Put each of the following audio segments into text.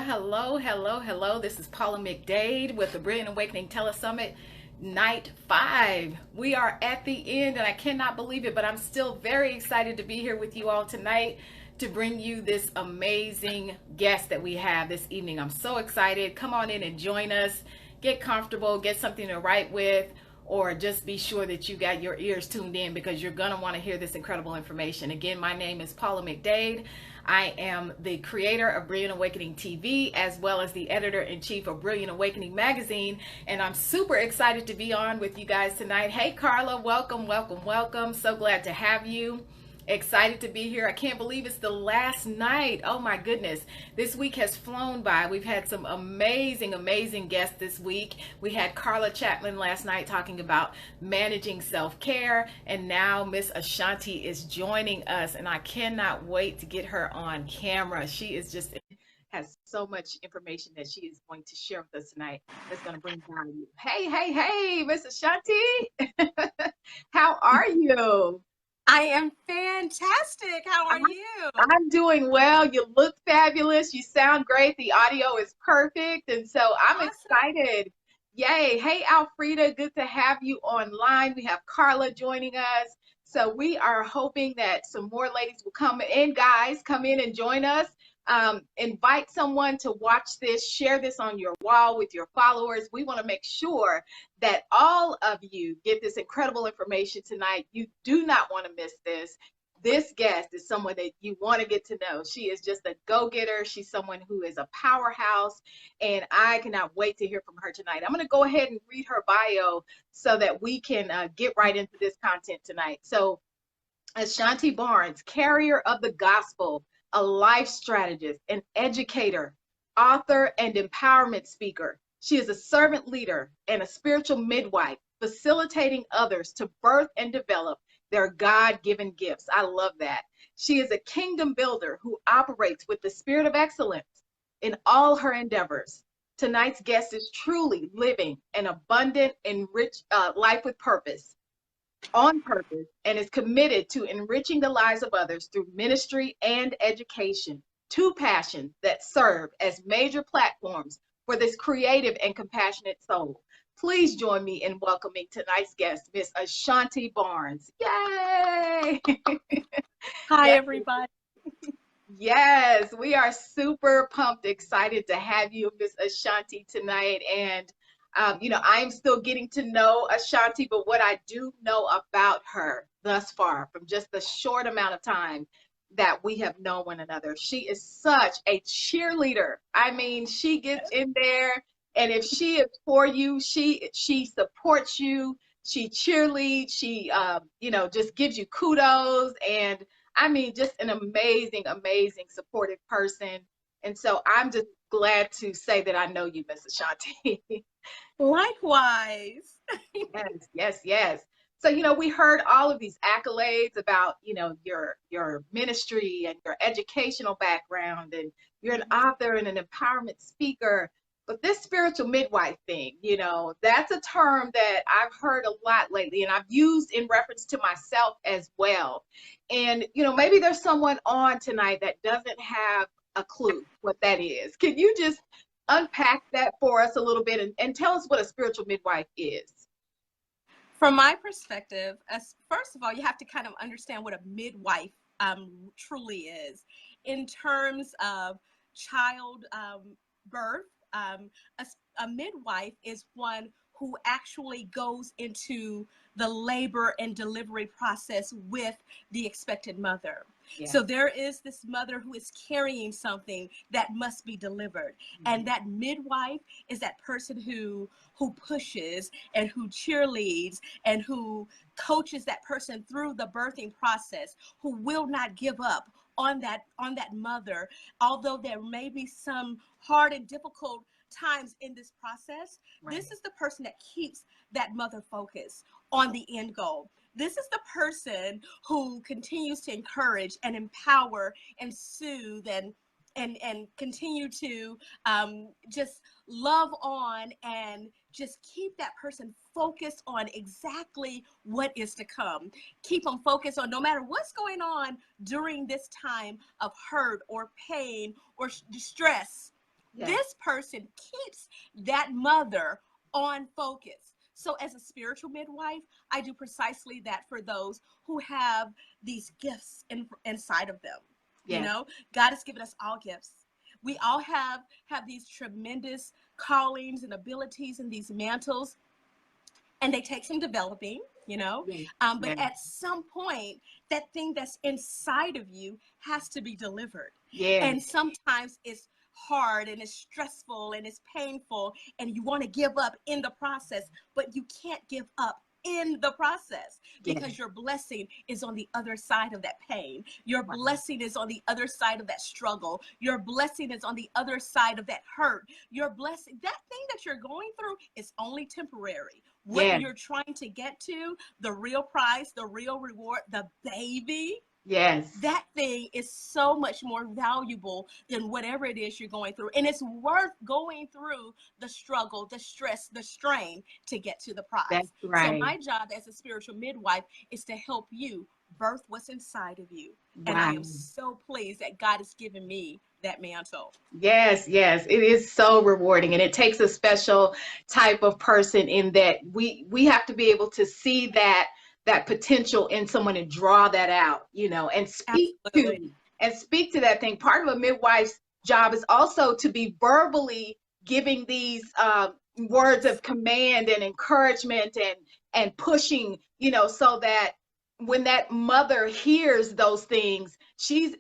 hello. This is Paula McDade with the Brilliant Awakening Telesummit Night 5. We are at the end and I cannot believe it, but I'm still very excited to be here with you all tonight to bring you this amazing guest that we have this evening. I'm so excited. Come on in and join us. Get comfortable, get something to write with, or just be sure that you got your ears tuned in because you're going to want to hear this incredible information. Again, my name is Paula McDade. I am the creator of Brilliant Awakening TV, as well as the editor-in-chief of Brilliant Awakening magazine, and I'm super excited to be on with you guys tonight. Hey, Carla, welcome. So glad to have you. Excited to be here. I can't believe it's the last night. Oh my goodness. This week has flown by. We've had some amazing guests this week. We had Carla Chapman last night talking about managing self-care, and now Miss Ashanti is joining us, and I cannot wait to get her on camera. She is just has so much information that she is going to share with us tonight that's going to bring value. Hey, Miss Ashanti. How are you? I am fantastic. How are you? I'm doing well. You look fabulous. You sound great. The audio is perfect. And so I'm excited. Yay. Hey, Alfreda, good to have you online. We have Carla joining us. So we are hoping that some more ladies will come in. Guys, come in and join us. Invite someone to watch this, share this on your wall with your followers. We want to make sure that all of you get this incredible information tonight. You do not want to miss this. This guest is someone that you want to get to know. She is just a go-getter. She's someone who is a powerhouse, and I cannot wait to hear from her tonight. I'm going to go ahead and read her bio so that we can get right into this content tonight. So, Ashanti Barnes, carrier of the gospel, a life strategist, an educator, author, and empowerment speaker. She is a servant leader and a spiritual midwife, facilitating others to birth and develop their God-given gifts. I love that. She is a kingdom builder who operates with the spirit of excellence in all her endeavors. Tonight's guest is truly living an abundant and rich life with purpose, on purpose, and is committed to enriching the lives of others through ministry and education, two passions that serve as major platforms for this creative and compassionate soul. Please join me in welcoming tonight's guest, Miss Ashanti Barnes. Yay! Hi, everybody. Yes, we are super pumped, excited to have you, Miss Ashanti, tonight. And I'm still getting to know Ashanti, but what I do know about her thus far, from just the short amount of time that we have known one another, she is such a cheerleader. I mean, she gets in there, and if she is for you, she supports you, she cheerleads, she just gives you kudos, and I mean, just an amazing supportive person. And so I'm just glad to say that I know you, Miss Ashanti. Likewise. Yes. So, we heard all of these accolades about, your ministry and your educational background, and you're an author and an empowerment speaker. But this spiritual midwife thing, that's a term that I've heard a lot lately, and I've used in reference to myself as well. And, maybe there's someone on tonight that doesn't have a clue what that is. Can you just unpack that for us a little bit and tell us what a spiritual midwife is? From my perspective, first of all, you have to kind of understand what a midwife truly is. In terms of child birth, a midwife is one who actually goes into the labor and delivery process with the expected mother. Yeah. So there is this mother who is carrying something that must be delivered. Mm-hmm. And that midwife is that person who pushes and who cheerleads and who coaches that person through the birthing process, who will not give up on that mother, although there may be some hard and difficult times in this process. Right. This is the person that keeps that mother focused on the end goal. This is the person who continues to encourage and empower and soothe and continue to just love on and just keep that person focused on exactly what is to come. Keep them focused on no matter what's going on during this time of hurt or pain or distress. This person keeps that mother on focus. So as a spiritual midwife, I do precisely that for those who have these gifts inside of them. You know, God has given us all gifts. We all have these tremendous callings and abilities and these mantles, and they take some developing, you know. But at some point, that thing that's inside of you has to be delivered. And sometimes it's hard and it's stressful and it's painful and you want to give up in the process, but you can't give up in the process because your blessing is on the other side of that pain. Your blessing is on the other side of that struggle. Your blessing is on the other side of that hurt. Your blessing, that thing that you're going through is only temporary. What you're trying to get to, the real prize, the real reward, the baby, that thing is so much more valuable than whatever it is you're going through. And it's worth going through the struggle, the stress, the strain to get to the prize. So my job as a spiritual midwife is to help you birth what's inside of you. And I am so pleased that God has given me that mantle. Yes, it is so rewarding, and it takes a special type of person in that we have to be able to see that potential in someone and draw that out, you know, and speak to that thing. Part of a midwife's job is also to be verbally giving these words of command and encouragement and pushing, you know, so that when that mother hears those things, she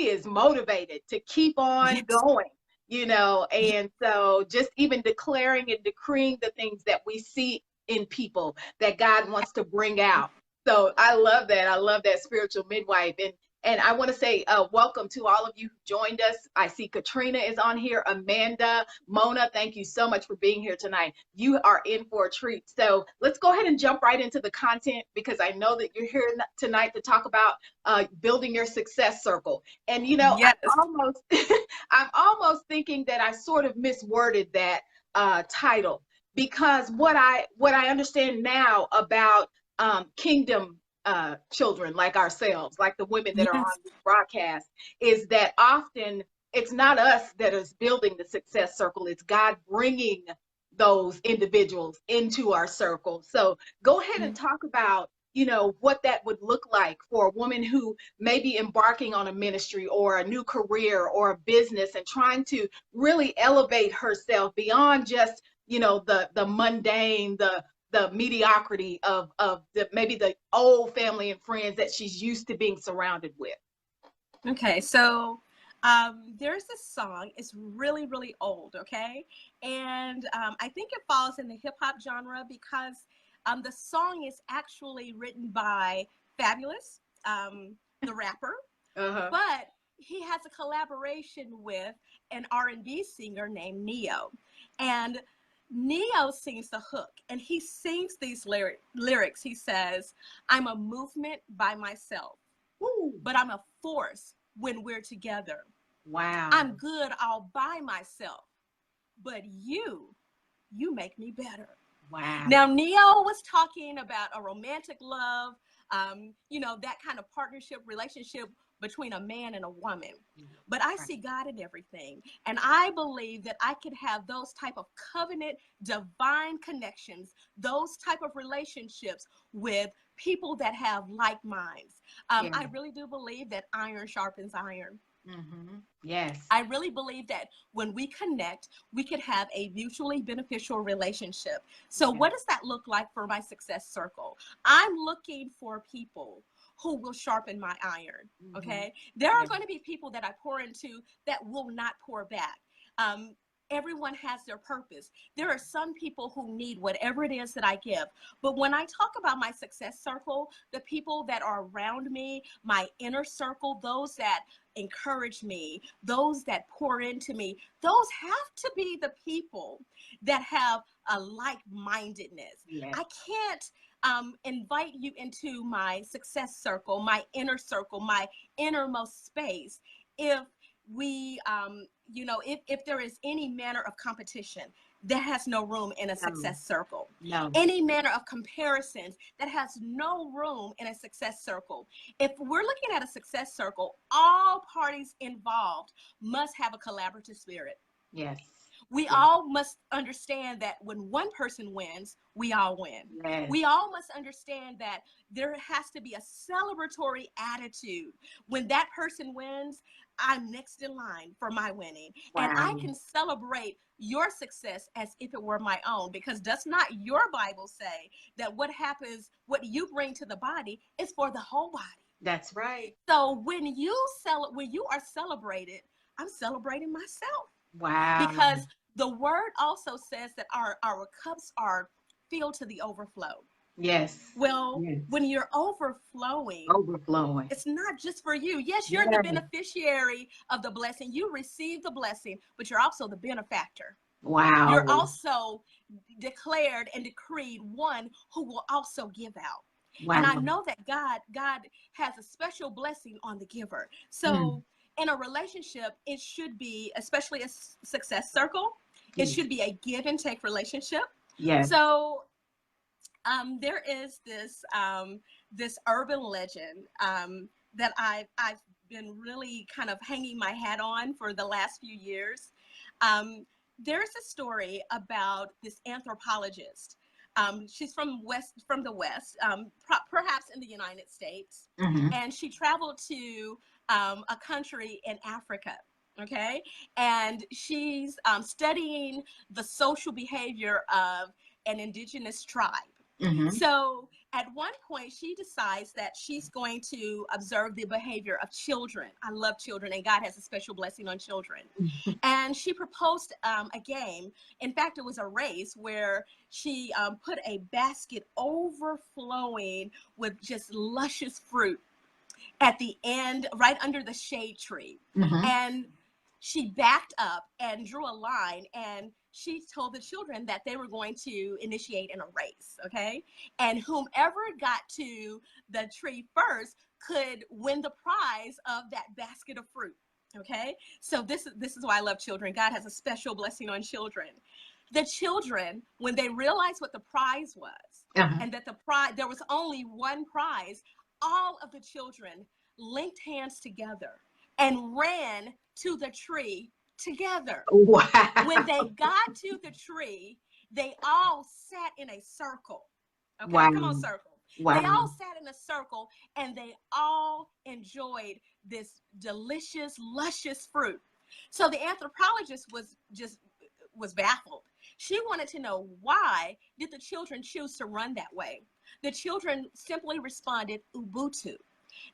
is motivated to keep on going, you know. And so just even declaring and decreeing the things that we see in people that God wants to bring out. So I love that. I love that spiritual midwife. And I want to say welcome to all of you who joined us. I see Katrina is on here. Amanda, Mona, thank you so much for being here tonight. You are in for a treat. So let's go ahead and jump right into the content, because I know that you're here tonight to talk about building your success circle. And, you know, I'm almost thinking that I sort of misworded that title, because what I understand now about kingdom children like ourselves, like the women that are on this broadcast, is that often it's not us that is building the success circle. It's God bringing those individuals into our circle. So go ahead and talk about, you know, what that would look like for a woman who may be embarking on a ministry or a new career or a business and trying to really elevate herself beyond just, you know, the mundane, the mediocrity of maybe the old family and friends that she's used to being surrounded with. Okay, so there's this song. It's really, really old, okay? And I think it falls in the hip hop genre because the song is actually written by Fabulous, the rapper, but he has a collaboration with an R&B singer named Neo. And Neo sings the hook, and he sings these lyrics. He says, "I'm a movement by myself, but I'm a force when we're together. Wow. I'm good all by myself, but you make me better." Wow. Now, Neo was talking about a romantic love, you know, that kind of partnership, relationship between a man and a woman. But I see God in everything. And I believe that I could have those type of covenant, divine connections, those type of relationships with people that have like minds. I really do believe that iron sharpens iron. Yes. I really believe that when we connect, we could have a mutually beneficial relationship. So what does that look like for my success circle? I'm looking for people who will sharpen my iron, okay? There are going to be people that I pour into that will not pour back. Everyone has their purpose. There are some people who need whatever it is that I give. But when I talk about my success circle, the people that are around me, my inner circle, those that encourage me, those that pour into me, those have to be the people that have a like-mindedness. I can't invite you into my success circle, my inner circle, my innermost space if we, you know, if there is any manner of competition, that has no room in a success circle. Any manner of comparisons, that has no room in a success circle. If we're looking at a success circle, all parties involved must have a collaborative spirit. Yes. We Yes. all must understand that when one person wins, we all win. Yes. We all must understand that there has to be a celebratory attitude. When that person wins, I'm next in line for my winning. And I Wow. can celebrate your success as if it were my own, because does not your Bible say that what happens, what you bring to the body is for the whole body? That's right. So when you are celebrated, I'm celebrating myself, Wow. because the word also says that our cups are filled to the overflow. Yes. Well, Yes. when you're overflowing, Overflowing. it's not just for you. Yes, you're the Yes. beneficiary of the blessing. You receive the blessing, but you're also the benefactor. You're Wow. also declared and decreed one who will also give out. And I Wow. know that God has a special blessing on the giver. Mm. So in a relationship, it should be, especially a success circle, it Yes. should be a give and take relationship. Yes. So there is this urban legend that I've been really kind of hanging my hat on for the last few years. There's a story about this anthropologist. She's from the West, perhaps in the United States, Mm-hmm. and she traveled to a country in Africa. Okay, and she's studying the social behavior of an indigenous tribe. Mm-hmm. So at one point, she decides that she's going to observe the behavior of children. I love children, and God has a special blessing on children. And she proposed a game. In fact, it was a race where she put a basket overflowing with just luscious fruit at the end, right under the shade tree. Mm-hmm. And she backed up and drew a line, and she told the children that they were going to initiate in a race, okay? And whomever got to the tree first could win the prize of that basket of fruit, okay? So this is why I love children. God has a special blessing on children. The children, when they realized what the prize was, Uh-huh. and that there was only one prize, all of the children linked hands together and ran to the tree together. Wow. When they got to the tree, they all sat in a circle. Okay, come on, Wow. circle. They Wow. all sat in a circle, and they all enjoyed this delicious, luscious fruit. So the anthropologist was baffled. She wanted to know, why did the children choose to run that way? The children simply responded, Ubuntu.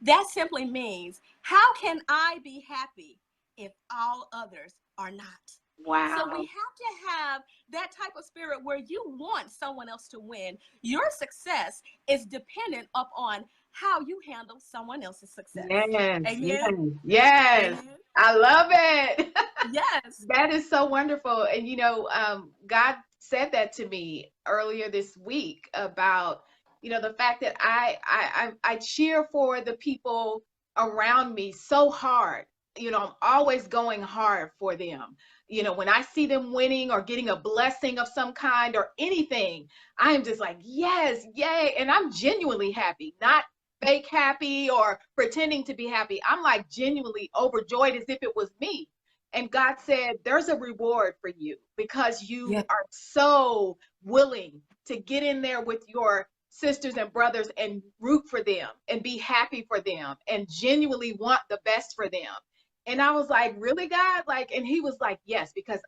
That simply means, how can I be happy if all others are not? So we Wow. have to have that type of spirit where you want someone else to win. Your success is dependent upon how you handle someone else's success. Yes. Yes. Amen. Yes. Amen. I love it. Yes. That is so wonderful. And God said that to me earlier this week about, the fact that I cheer for the people around me so hard. I'm always going hard for them. When I see them winning or getting a blessing of some kind or anything, I am just like, yes, yay. And I'm genuinely happy, not fake happy or pretending to be happy. I'm like genuinely overjoyed as if it was me. And God said, there's a reward for you because you Yeah. are so willing to get in there with your sisters and brothers and root for them and be happy for them and genuinely want the best for them. And I was like, really, God? Like, and he was like, yes, because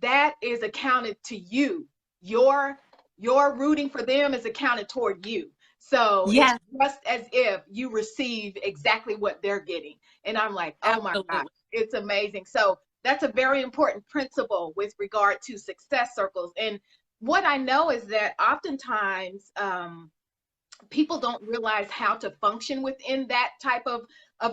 that is accounted to you. Your rooting for them is accounted toward you. So it's Yes, just as if you receive exactly what they're getting. And I'm like, oh my God, absolutely. it's amazing. So that's a very important principle with regard to success circles. And what I know is that oftentimes people don't realize how to function within that type of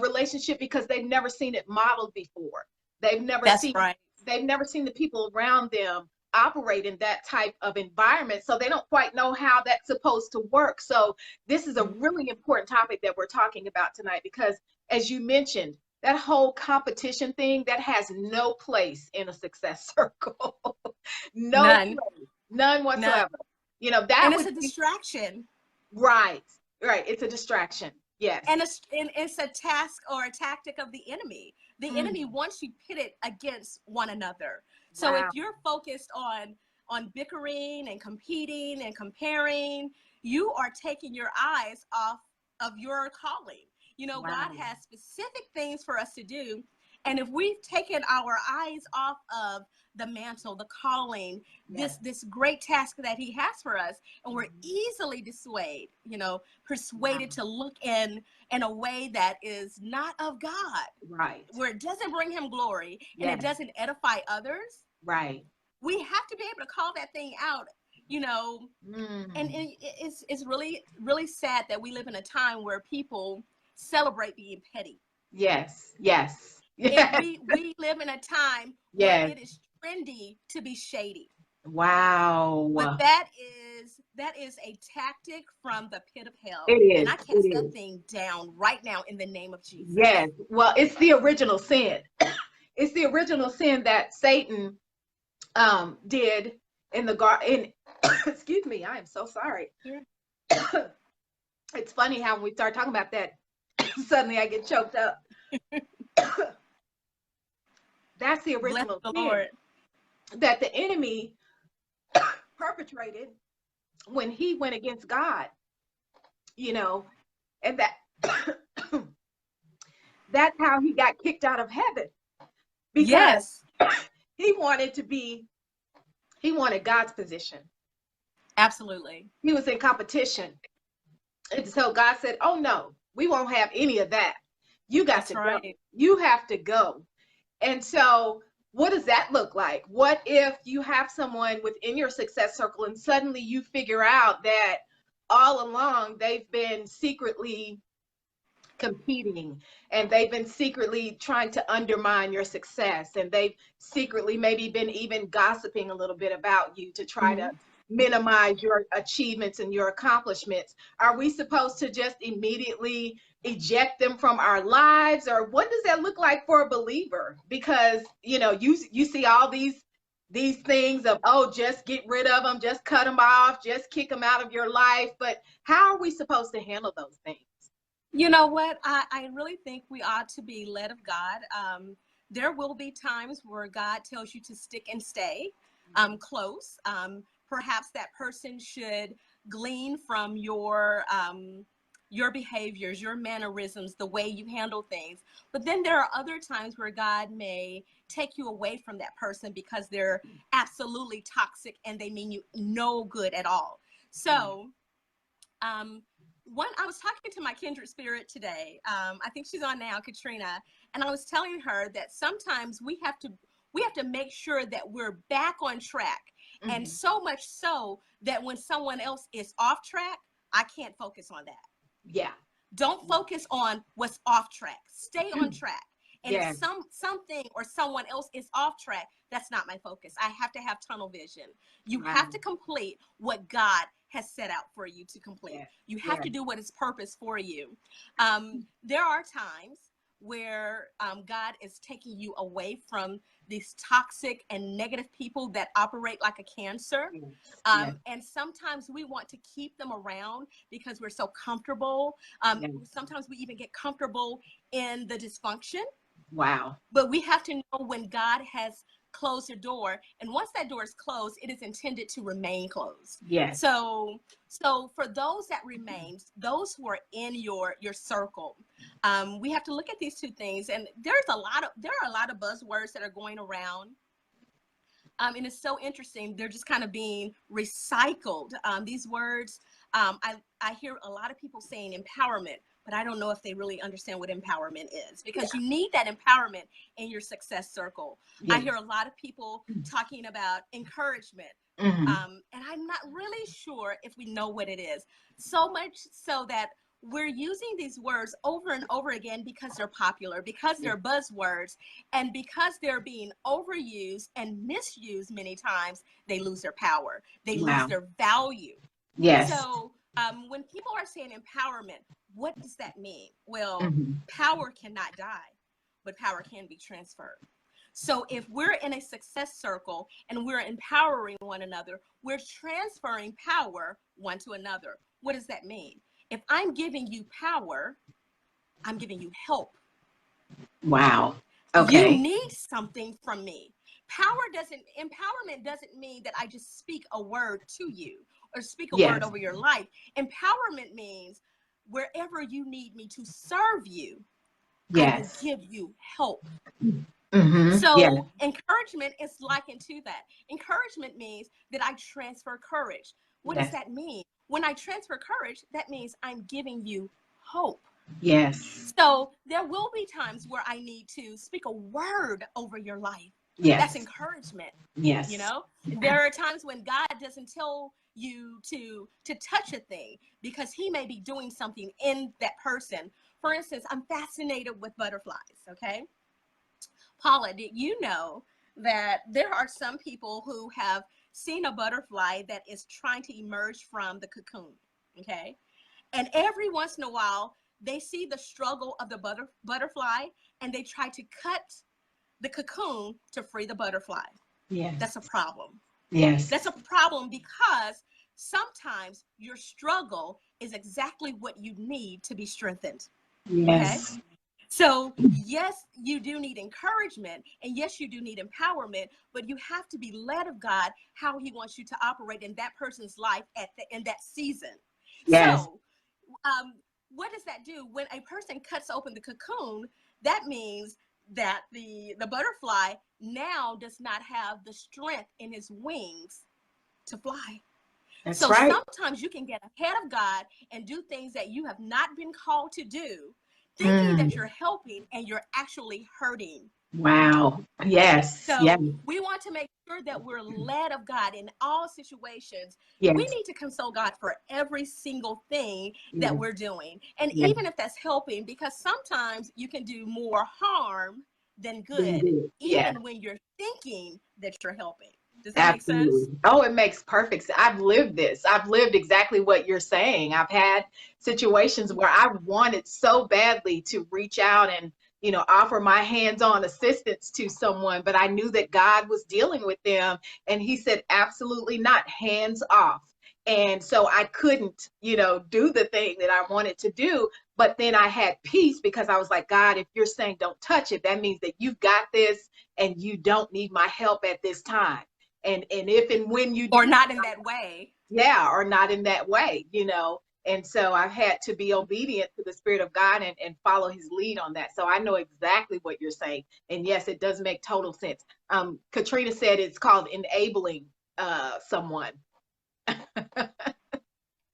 relationship because they've never seen it modeled before. They've never That's seen right. they've never seen the people around them operate in that type of environment, so they don't quite know how that's supposed to work. So this is a really important topic that we're talking about tonight because, as you mentioned, that whole competition thing that has no place in a success circle. No None. place, none None. whatsoever. That And it's would a be distraction. right. Right. It's a distraction. Yes. And it's a task or a tactic of the enemy. The enemy wants you pitted against one another. So Wow. if you're focused on bickering and competing and comparing, you are taking your eyes off of your calling. You know, Wow. God has specific things for us to do. And if we've taken our eyes off of the mantle, the calling, this great task that he has for us, and we're easily persuaded to look in a way that is not of God. Right. Where it doesn't bring him glory and it doesn't edify others. Right. We have to be able to call that thing out, and it's really, really sad that we live in a time where people celebrate being petty. Yes. Yes. Yes. We live in a time where it is trendy to be shady. Wow. But that is a tactic from the pit of hell. It is. And I cast that thing down right now in the name of Jesus. Yes. Well, it's the original sin. It's the original sin that Satan did in the garden. Excuse me, I am so sorry. Sure. It's funny how when we start talking about that, suddenly I get choked up. That's the original sin that the enemy perpetrated when he went against God, and that's how he got kicked out of heaven, because he wanted God's position. Absolutely. He was in competition. And so God said, oh no, we won't have any of that. You got to go. You have to go. And so what does that look like? What if you have someone within your success circle and suddenly you figure out that all along they've been secretly competing, and they've been secretly trying to undermine your success, and they've secretly maybe been even gossiping a little bit about you to try to minimize your achievements and your accomplishments? Are we supposed to just immediately eject them from our lives, or what does that look like for a believer? Because you see all these things of, oh, just get rid of them, just cut them off, just kick them out of your life. But how are we supposed to handle those things? You know what? I really think we ought to be led of God. There will be times where God tells you to stick and stay close. Perhaps that person should glean from your behaviors, your mannerisms, the way you handle things. But then there are other times where God may take you away from that person because they're absolutely toxic and they mean you no good at all. So, I was talking to my kindred spirit today. I think she's on now, Katrina, and I was telling her that sometimes we have to make sure that we're back on track. And so much so that when someone else is off track, I can't focus on that. Yeah. Don't focus on what's off track. Stay on track. And if something or someone else is off track, that's not my focus. I have to have tunnel vision. You have to complete what God has set out for you to complete. You have to do what is purpose for you. There are times where God is taking you away from these toxic and negative people that operate like a cancer. And sometimes we want to keep them around because we're so comfortable. Sometimes we even get comfortable in the dysfunction. Wow. But we have to know when God has closed a door, and once that door is closed, it is intended to remain closed. Yes. So for those that remain, those who are in your circle, we have to look at these two things. And there are a lot of buzzwords that are going around. And it's so interesting. They're just kind of being recycled. These words, I hear a lot of people saying empowerment, but I don't know if they really understand what empowerment is, because you need that empowerment in your success circle. I hear a lot of people talking about encouragement, and I'm not really sure if we know what it is. So much so that we're using these words over and over again because they're popular, because they're buzzwords, and because they're being overused and misused many times, they lose their power. They lose their value. Yes. So when people are saying empowerment, what does that mean? Well, power cannot die, but power can be transferred. So if we're in a success circle and we're empowering one another, we're transferring power one to another. What does that mean? If I'm giving you power, I'm giving you help. Wow. You Okay. need something from me. Empowerment doesn't mean that I just speak a word to you or speak a word Yes. over your life. Empowerment means wherever you need me to serve you, I will Yes. give you help. Mm-hmm. Yeah. So encouragement is likened to that. Encouragement means that I transfer courage. What does Yes. that mean? When I transfer courage, that means I'm giving you hope. Yes. So there will be times where I need to speak a word over your life. That's Yes. encouragement. You Yes. know, there are times when God doesn't tell you to touch a thing because he may be doing something in that person. For instance, I'm fascinated with butterflies. Okay, Paula, did you know that there are some people who have seen a butterfly that is trying to emerge from the cocoon? Okay, and every once in a while, they see the struggle of the butterfly and they try to cut the cocoon to free the butterfly. That's Yes. a problem. That's Yes. a problem because sometimes your struggle is exactly what you need to be strengthened. Okay? Yes. So, yes, you do need encouragement, and yes, you do need empowerment, but you have to be led of God how he wants you to operate in that person's life in that season. Yes. So, um, what does that do? When a person cuts open the cocoon, that means that the butterfly now does not have the strength in his wings to fly. That's So right. sometimes you can get ahead of God and do things that you have not been called to do, thinking that Mm. you're helping and you're actually hurting. Wow. Yes. Yes. So we want to make sure that we're led of God in all situations. We Yes. need to consult God for every single thing that Yes. we're doing. And Yes. even if that's helping, because sometimes you can do more harm than Doing good, good. Yeah. even when you're thinking that you're helping. Does that make sense? Absolutely. Oh, it makes perfect sense. I've lived this. I've lived exactly what you're saying. I've had situations where I wanted so badly to reach out and, offer my hands-on assistance to someone, but I knew that God was dealing with them. And he said, absolutely not, hands off. And so I couldn't, do the thing that I wanted to do. But then I had peace because I was like, God, if you're saying don't touch it, that means that you've got this and you don't need my help at this time. And if and when you do, Or not in that way. yeah, or not in that way. And so I've had to be obedient to the Spirit of God and follow his lead on that. So I know exactly what you're saying. And yes, it does make total sense. Katrina said it's called enabling someone.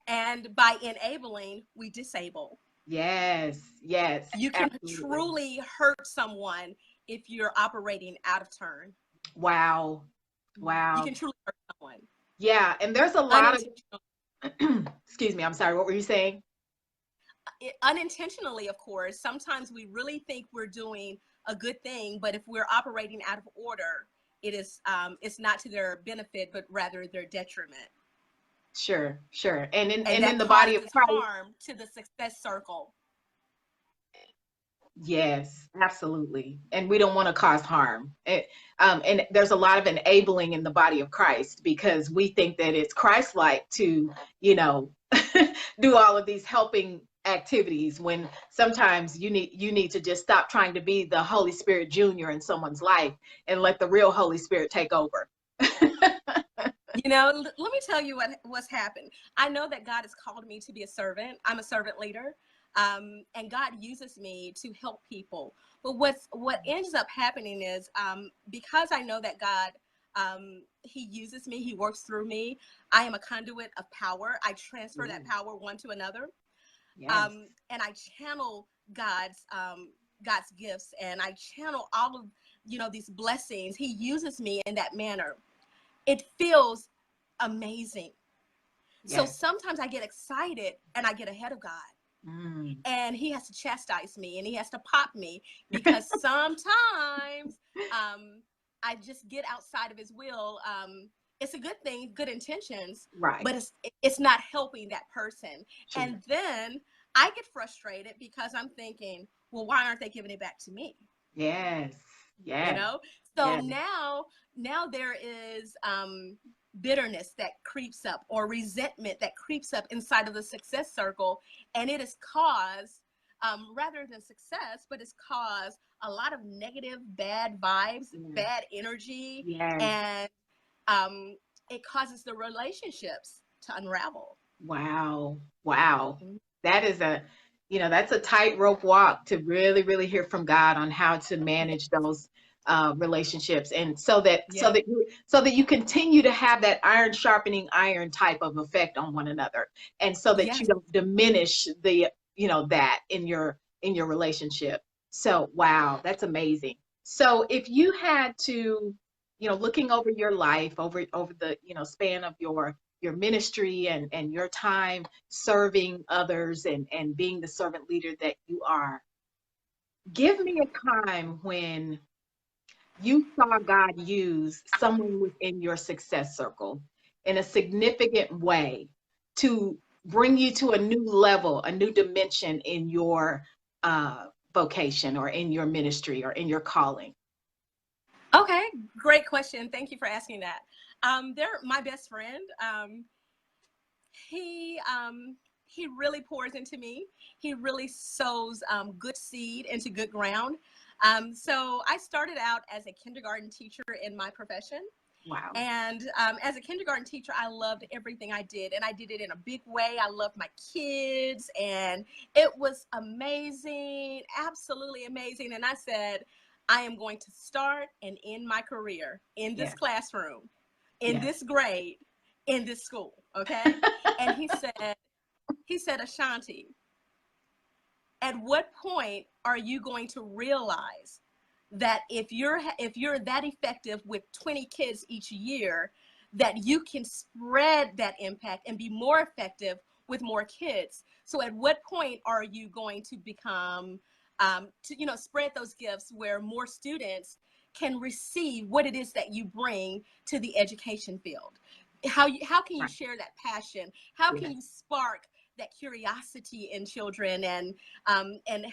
And by enabling, we disable. Yes, yes, You can absolutely. truly hurt someone if you're operating out of turn. Wow. You Wow. can truly hurt someone Yeah, and there's a lot unintentionally. of excuse me, I'm sorry, what were you saying? Unintentionally, of course. Sometimes we really think we're doing a good thing, but if we're operating out of order, it's not to their benefit, but rather their detriment, Sure, sure. And in and and in that the body of causes Christ. harm to the success circle. Yes, absolutely. And we don't want to cause harm. And there's a lot of enabling in the body of Christ because we think that it's Christ-like to, you know, do all of these helping activities when sometimes you need to just stop trying to be the Holy Spirit Junior in someone's life and let the real Holy Spirit take over. Let me tell you what's happened. I know that God has called me to be a servant. I'm a servant leader, and God uses me to help people. But what ends up happening is because I know that God, he uses me, he works through me. I am a conduit of power. I transfer that power one to another, Yes. and I channel God's gifts, and I channel all of these blessings. He uses me in that manner. It feels amazing. So Yes. sometimes I get excited and I get ahead of God. Mm. And he has to chastise me and he has to pop me because sometimes I just get outside of his will. It's a good thing, good intentions, Right. but it's not helping that person. Sure. And then I get frustrated because I'm thinking, well, why aren't they giving it back to me? Yes. you Yes. know so Yes. now there is bitterness that creeps up, or resentment that creeps up inside of the success circle, and it has caused rather than success, but it's caused a lot of negative, bad vibes, bad energy, and it causes the relationships to unravel. Wow. Wow. That is a, that's a tightrope walk to really, really hear from God on how to manage those relationships. And so that you continue to have that iron sharpening iron type of effect on one another. And so that you don't diminish the, that in your relationship. So, wow, that's amazing. So if you had to, looking over your life, over the, span of your ministry and your time serving others and being the servant leader that you are, give me a time when you saw God use someone within your success circle in a significant way to bring you to a new level, a new dimension in your vocation or in your ministry or in your calling. Okay, great question. Thank you for asking that. They're my best friend. He really pours into me. He really sows good seed into good ground. So I started out as a kindergarten teacher in my profession. Wow. And as a kindergarten teacher, I loved everything I did, and I did it in a big way. I loved my kids, and it was amazing, absolutely amazing. And I said, I am going to start and end my career in this classroom, in this grade, in this school, okay? And he said, Ashanti, at what point are you going to realize that if you're that effective with 20 kids each year, that you can spread that impact and be more effective with more kids? So at what point are you going to become spread those gifts where more students can receive what it is that you bring to the education field? How can you share that passion? How can you spark that curiosity in children and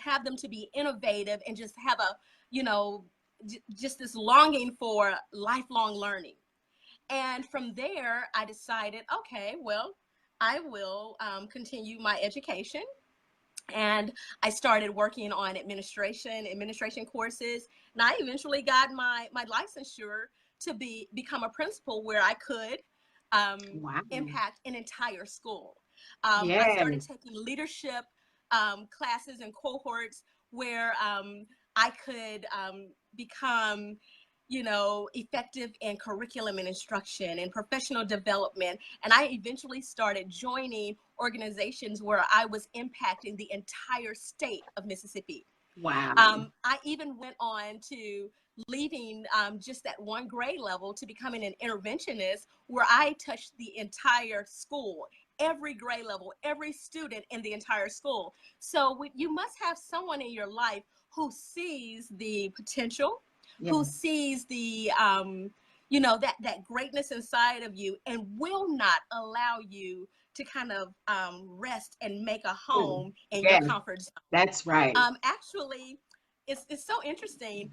have them to be innovative and just have a, just this longing for lifelong learning? And from there, I decided, okay, well, I will continue my education. And I started working on administration courses. And I eventually got my licensure to become a principal where I could impact an entire school. I started taking leadership classes and cohorts where I could become effective in curriculum and instruction and professional development. And I eventually started joining organizations where I was impacting the entire state of Mississippi. Wow. I even went on to leaving just that one grade level to becoming an interventionist where I touched the entire school, every grade level, every student in the entire school. So you must have someone in your life who sees the potential, who sees the, that greatness inside of you and will not allow you to kind of rest and make a home in your comfort zone. That's right. Actually, it's so interesting.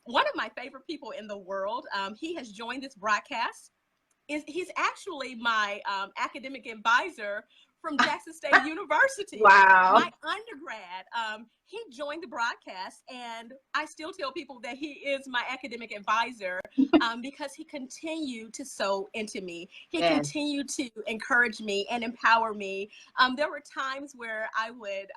One of my favorite people in the world, he has joined this broadcast. He's actually my academic advisor from Jackson State University. Wow. My undergrad, he joined the broadcast, and I still tell people that he is my academic advisor because he continued to sow into me. He continued to encourage me and empower me. There were times where I would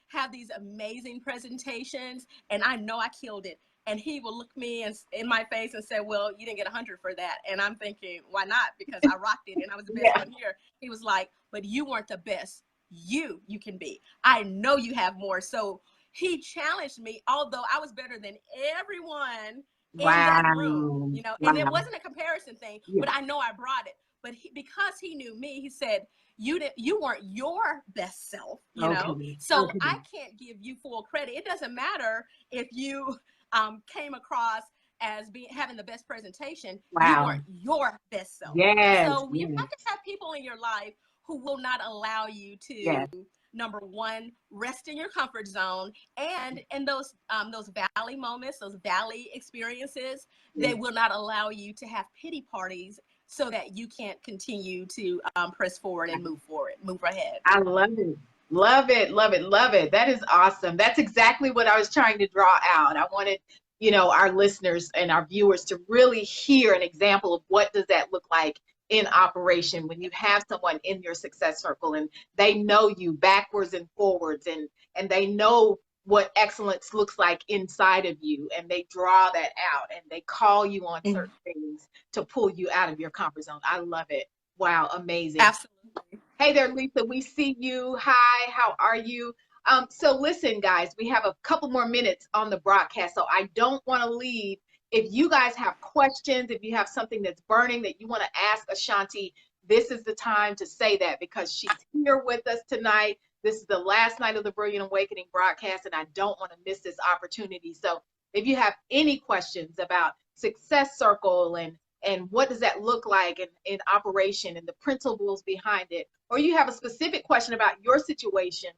have these amazing presentations, and I know I killed it. And he will look me in my face and say, well, you didn't get 100 for that. And I'm thinking, why not? Because I rocked it and I was the best one here. He was like, but you weren't the best. You can be. I know you have more. So he challenged me, although I was better than everyone in that room, and it wasn't a comparison thing, but I know I brought it. But because he knew me, he said, you weren't your best self, so I can't give you full credit. It doesn't matter if you came across as having the best presentation. You weren't your best self. So you have to have people in your life who will not allow you to number one, rest in your comfort zone, and in those valley moments, those valley experiences, they will not allow you to have pity parties so that you can't continue to press forward and move ahead. I love it. Love it, love it, love it. That is awesome. That's exactly what I was trying to draw out. I wanted, our listeners and our viewers to really hear an example of what does that look like in operation when you have someone in your success circle and they know you backwards and forwards and they know what excellence looks like inside of you and they draw that out and they call you on certain things to pull you out of your comfort zone. I love it. Wow, amazing. Absolutely. Hey there, Lisa. We see you. Hi, how are you? So listen, guys, we have a couple more minutes on the broadcast, so I don't want to leave. If you guys have questions, if you have something that's burning that you want to ask Ashanti, this is the time to say that because she's here with us tonight. This is the last night of the Brilliant Awakening broadcast, and I don't want to miss this opportunity. So if you have any questions about Success Circle and what does that look like in operation and the principles behind it, or you have a specific question about your situation,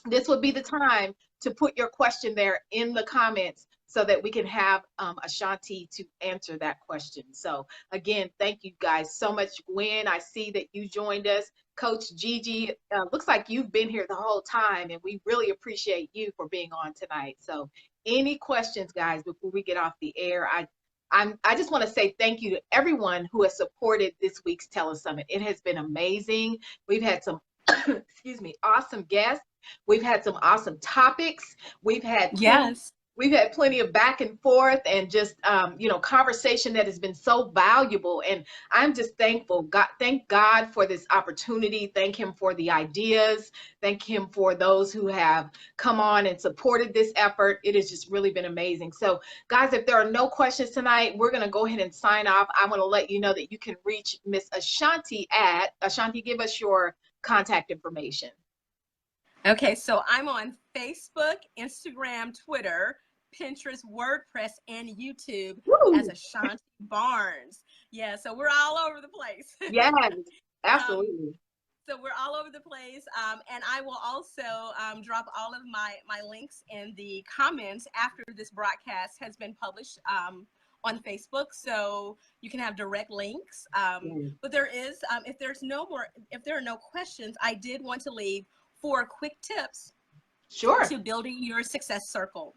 this would be the time to put your question there in the comments so that we can have Ashanti to answer that question. So again, thank you guys so much. Gwen, I see that you joined us. Coach Gigi, looks like you've been here the whole time and we really appreciate you for being on tonight. So any questions, guys, before we get off the air? I just want to say thank you to everyone who has supported this week's Telesummit. It has been amazing. We've had some, excuse me, awesome guests. We've had some awesome topics. We've had plenty of back and forth and just conversation that has been so valuable. And I'm just thankful. Thank God for this opportunity. Thank him for the ideas. Thank him for those who have come on and supported this effort. It has just really been amazing. So guys, if there are no questions tonight, we're going to go ahead and sign off. I want to let you know that you can reach Miss Ashanti Ashanti, give us your contact information. Okay, so I'm on Facebook, Instagram, Twitter, Pinterest, WordPress, and YouTube as Ashanti Barnes. Yeah, so we're all over the place. Yes, absolutely. So we're all over the place. And I will also drop all of my links in the comments after this broadcast has been published on Facebook, so you can have direct links. But there is, if there are no questions, I did want to leave 4 quick tips to building your success circle.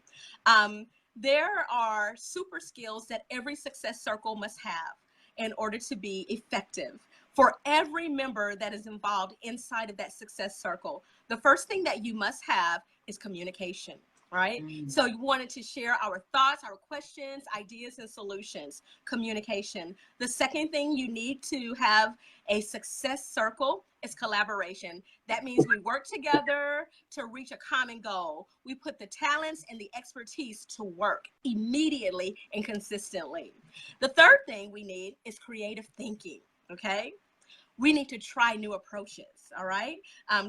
There are super skills that every success circle must have in order to be effective for every member that is involved inside of that success circle. The first thing that you must have is communication. Right? So you wanted to share our thoughts, our questions, ideas, and solutions. Communication. The second thing you need to have a success circle is collaboration. That means we work together to reach a common goal. We put the talents and the expertise to work immediately and consistently. The third thing we need is creative thinking, okay? We need to try new approaches, all right?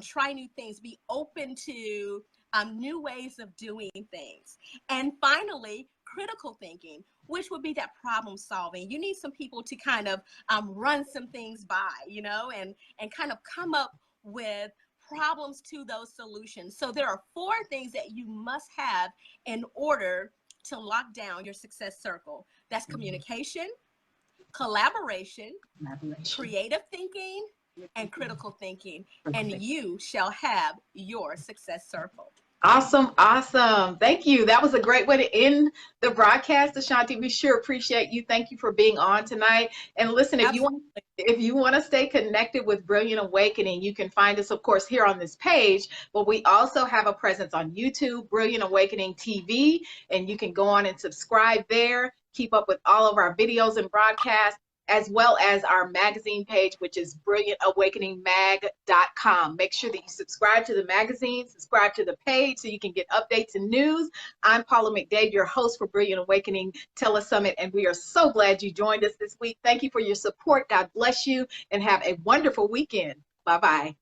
Try new things, be open to new ways of doing things. And finally, critical thinking, which would be that problem solving. You need some people to kind of run some things by, and kind of come up with problems to those solutions. So there are 4 things that you must have in order to lock down your success circle. That's communication, collaboration, creative thinking, and critical thinking. And you shall have your success circle. Awesome. Awesome. Thank you. That was a great way to end the broadcast, Ashanti. We sure appreciate you. Thank you for being on tonight. And listen, if you want to stay connected with Brilliant Awakening, you can find us, of course, here on this page, but we also have a presence on YouTube, Brilliant Awakening TV, and you can go on and subscribe there, keep up with all of our videos and broadcasts, as well as our magazine page, which is brilliantawakeningmag.com. Make sure that you subscribe to the magazine, subscribe to the page so you can get updates and news. I'm Paula McDade, your host for Brilliant Awakening Telesummit, and we are so glad you joined us this week. Thank you for your support. God bless you, and have a wonderful weekend. Bye-bye.